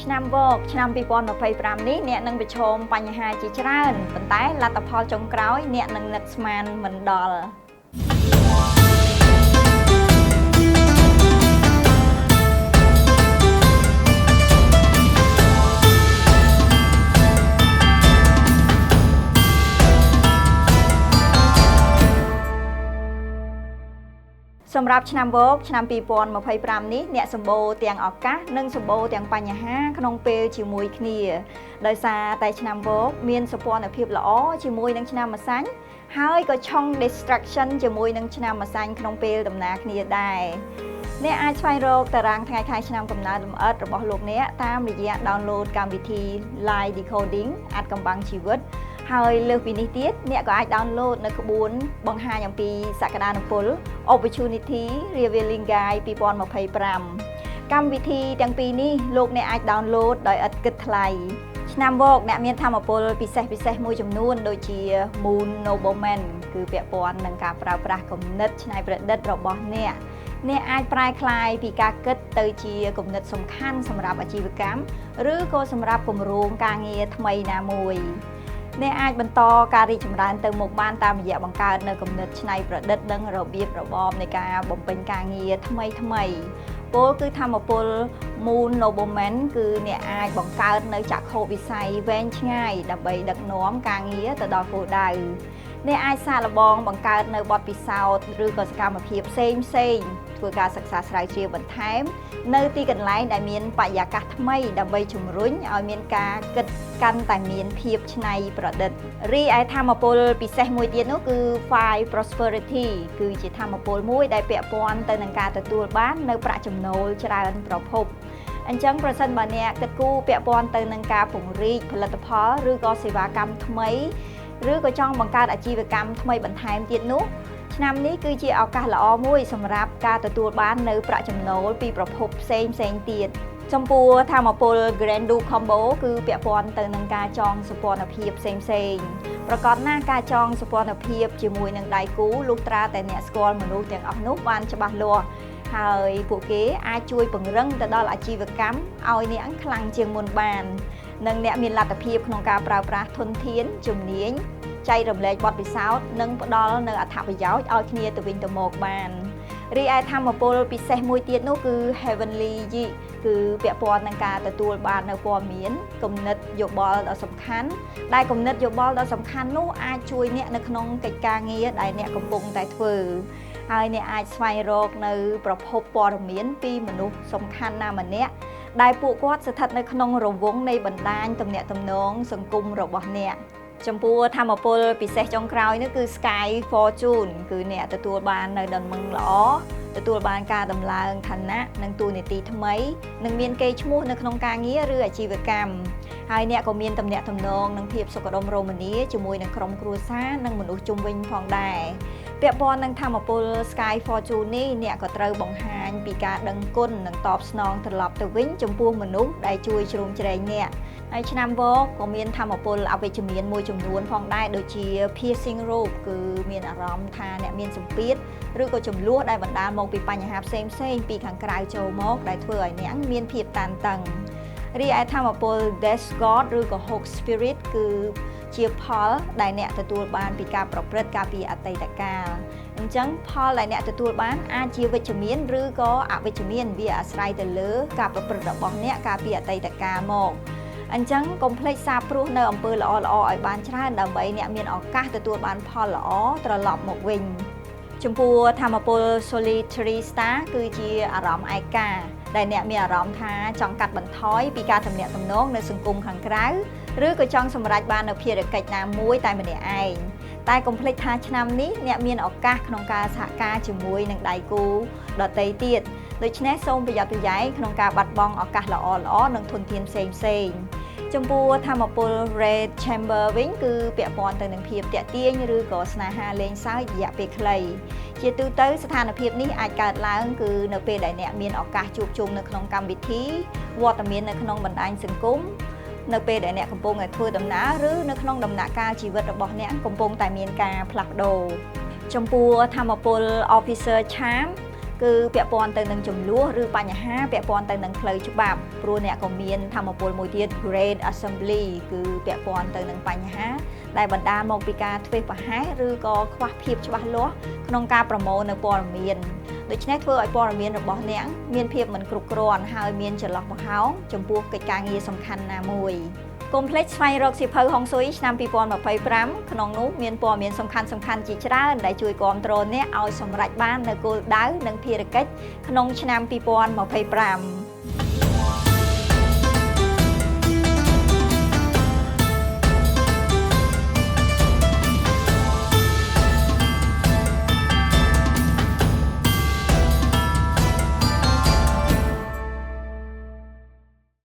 ឆ្នាំវកឆ្នាំ2025នេះអ្នកនឹងប្រឈមបញ្ហាជាច្រើនប៉ុន្តែលទ្ធផលចុងក្រោយអ្នកនឹងនឹកស្មានមិនដល់សម្រាប់ឆ្នាំវកឆ្នាំ2025នេះអ្នកសម្បូរទាំងឱកាសនិងសម្បូរទាំងបញ្ហាក្នុងពេលជាមួយគ្នាដោយសារតែឆ្នាំវកមានសព្វនភាពល្អជាមួយនឹងឆ្នាំម្សាញ់ហើយក៏ឆុង distraction ជាមួយនឹងឆ្នាំម្សាញ់ក្នុងពេលដំណើរគ្នាដែរអ្នកអាចស្វែងរកតារាងថ្ងៃខែឆ្នាំកំណើតលម្អិតរបស់លោកអ្នកតាមរយៈ download កម្មវិធី Live Decoding អាចកំបាំងជីវិតហើយលើសពីនេះទៀតអ្នកក៏អាច download នៅក្បួនបង្ហាញអំពីសក្តានុពល Opportunity Revealing Guide 2025កម្មវិធីទាំងពីរនេះលោកអ្នកអាច download ដោយឥតគិតថ្លៃឆ្នាំវកអ្នកមានថាមពលពិសេសមួយចំនួនដូចជា Moon Nobleman គឺពាក់ព័ន្ធនឹងការប្រើប្រាស់គំនិតច្នៃប្រឌិតរបស់អ្នកអាចប្រែក្លាយពីការគិតទៅជាគំនិតសំខាន់សម្រាប់អាជីវកម្មឬក៏សម្រាប់គម្រោងការងារថ្មីណាមួយអ្នកអាចបន្តការរីកចម្រើនទៅមុខបានតាមរយៈបង្កើតនៅគំនិតច្នៃប្រឌិតនិងរបៀបរបបនៃការបំពេញការងារថ្មីពលគឺថាមពល Moon Nobleman គឺអ្នកអាចបង្កើតនៅចក្ខុវិស័យវែងឆ្ងាយដើម្បីដឹកនាំការងារទៅដល់គោលដៅអ្នកអាចសាកល្បងបង្កើតនៅបទពិសោធន៍ឬក៏សកម្មភាពផ្សេងធ្វើការសិក្សាស្រាវជ្រាវបន្ថែមនៅទីកន្លែងដែលមានបរិយាកាសថ្មីដើម្បីជំរុញឲ្យមានការគិតកាន់តែមានភាពច្នៃប្រឌិតរីឯថាមពលពិសេសមួយទៀតនោះគឺ Five Prosperity គឺជាថាមពលមួយដែលពាក់ព័ន្ធទៅនឹងការទទួលបាននៅប្រាក់ចំណូលច្រើនប្រភពអញ្ចឹងប្រសិនបើអ្នកគិតគូរពាក់ព័ន្ធទៅនឹងការពង្រីកផលិតផលឬក៏សេវាកម្មថ្មីឬក៏ចង់បង្កើតអាជីវកម្មថ្មីបន្ថែមទៀតនោះឆ្នាំនេះគឺជាឱកាសល្អមួយសម្រាប់ការទទួលបាននៅប្រាក់ចំណូលពីប្រភពផ្សេងទៀតចំពោះថាមពល Grand Do Combo គឺពាក់ព័ន្ធទៅនឹងការចងសម្ព័ន្ធភាពផ្សេងប្រកបណាស់ការចងសម្ព័ន្ធភាពជាមួយនឹងដៃគូលុះត្រាតែអ្នកស្គាល់មនុស្សទាំងអស់នោះបានច្បាស់លាស់ហើយពួកគេអាចជួយពង្រឹងទៅដល់អាជីវកម្មឲ្យអ្នកខ្លាំងជាងមុនបាននិងអ្នកមានលទ្ធភាពក្នុងការប្រើប្រាស់ធនធានជំនាញចែករំលែកបទពិសោធន៍និងផ្ដល់នៅអត្ថប្រយោជន៍ឲ្យគ្នាទៅវិញទៅមកបានរីឯថាមពលពិសេសមួយទៀតនោះគឺ Heavenly Yi គឺពាក់ព័ន្ធនឹងការទទួលបាននៅព័ត៌មានគំនិតយោបល់ដ៏សំខាន់ដែលគំនិតយោបល់ដ៏សំខាន់នោះអាចជួយអ្នកនៅក្នុងកិច្ចការងារដែលអ្នកកំពុងតែធ្វើហើយអ្នកអាចស្វែងរកនៅប្រភពព័ត៌មានពីមនុស្សសំខាន់ណាម្នាក់ដែលពួកគាត់ស្ថិតនៅក្នុងរង្វង់នៃបណ្ដាញទំនាក់ទំនងសង្គមរបស់អ្នកចំពោះថាមពលពិសេសចុងក្រោយនោះគឺ Sky Fortune គឺអ្នកទទួលបាននៅដំណឹងល្អទទួលបានការដំឡើងឋានៈនិងតួនាទីថ្មីនិងមានកេរ្តិ៍ឈ្មោះនៅក្នុងការងារឬអាជីវកម្មហើយអ្នកក៏មានទំនាក់ទំនងនិងភាពសុខដុមរមនាជាមួយនឹងក្រុមគ្រួសារនិងមនុស្សជុំវិញផងដែរពាក់ព័ន្ធនឹងថាមពល Sky Fortune នេះអ្នកក៏ត្រូវបង្ហាញពីការដឹងគុណនិងតបស្នងត្រឡប់ទៅវិញចំពោះមនុស្សដែលជួយជ្រោមជ្រែងអ្នកហើយឆ្នាំវកក៏មានថាមពលអវិជ្ជមានមួយចំនួនផងដែរដូចជា Piercing Rope គឺមានអារម្មណ៍ថាអ្នកមានសម្ពាធឬក៏ចំនួនដែលបណ្ដាលមកពីបញ្ហាផ្សេងពីខាងក្រៅចូលមកដែលធ្វើឲ្យអ្នកមានភាពតានតឹងរីឯថាមពល Death God ឬក៏ Hawk Spirit គឺជាផលដែលអ្នកទទួលបានពីការប្រព្រឹត្តការពីអតីតកាលអញ្ចឹងផលដែលអ្នកទទួលបានអាចជាវិជ្ជមានឬក៏អវិជ្ជមានវាអាស្រ័យទៅលើការប្រព្រឹត្តរបស់អ្នកកាលពីអតីតកាលមកអញ្ចឹងកុំភ្លេចសាបព្រោះនៅអំពើល្អឲ្យបានច្រើនដើម្បីអ្នកមានឱកាសទទួលបានផលល្អត្រឡប់មកវិញចំពោះថាមពល Solitary Star គឺជាអារម្មណ៍ឯកាដែលអ្នកមានអារម្មណ៍ថាចង់កាត់បន្ថយពីការទំនាក់ទំនងនៅសង្គមខាងក្រៅឬក៏ចង់សម្រេចបាននូវភារកិច្ចណាមួយតែម្នាក់ឯងតែកុំភ្លេចថាឆ្នាំនេះអ្នកមានឱកាសក្នុងការសហការជាមួយនឹងដៃគូដទៃទៀតដូច្នេះសូមប្រយ័ត្នប្រយែងក្នុងការបាត់បង់ឱកាសល្អនិងធនធានផ្សេងចំពោះថាមពល Red Chamber វិញគឺពាក់ព័ន្ធទៅនឹងភាពតាក់ទាញឬក៏ស្នេហាលេងសើចរយៈពេលខ្លីជាទូទៅស្ថានភាពនេះអាចកើតឡើងគឺនៅពេលដែលអ្នកមានឱកាសជួបជុំនៅក្នុងកម្មវិធីវត្តមាននៅក្នុងបណ្ដាញសង្គមនៅពេលដែលអ្នកកំពុងតែធ្វើដំណើរឬនៅក្នុងដំណាក់កាលជីវិតរបស់អ្នកកំពុងតែមានការផ្លាស់ប្ដូរចំពោះថាមពល Officer Charm គឺពាក់ព័ន្ធទៅនឹងចំនួនឬបញ្ហាពាក់ព័ន្ធទៅនឹងផ្លូវច្បាប់ព្រោះអ្នកក៏មានធម្មពលមួយទៀត Great Assembly គឺពាក់ព័ន្ធទៅនឹងបញ្ហាដែលបណ្ដាលមកពីការធ្វេសប្រហែសឬក៏ខ្វះភាពច្បាស់លាស់ក្នុងការប្រមូលនៅព័ត៌មានដូច្នេះធ្វើឲ្យព័ត៌មានរបស់អ្នកមានភាពមិនគ្រប់គ្រាន់ហើយមានចន្លោះបង្ហោងចំពោះកិច្ចការងារសំខាន់ណាមួយកុំភ្លេចស្វែងរកសៀវភៅហុងស៊ុយឆ្នាំ2025ក្នុងនោះមានព័ត៌មានសំខាន់ជាច្រើនដែលជួយគាំទ្រអ្នកឲ្យសម្រេចបាននូវគោលដៅនិងភារកិច្ចក្នុងឆ្នាំ2025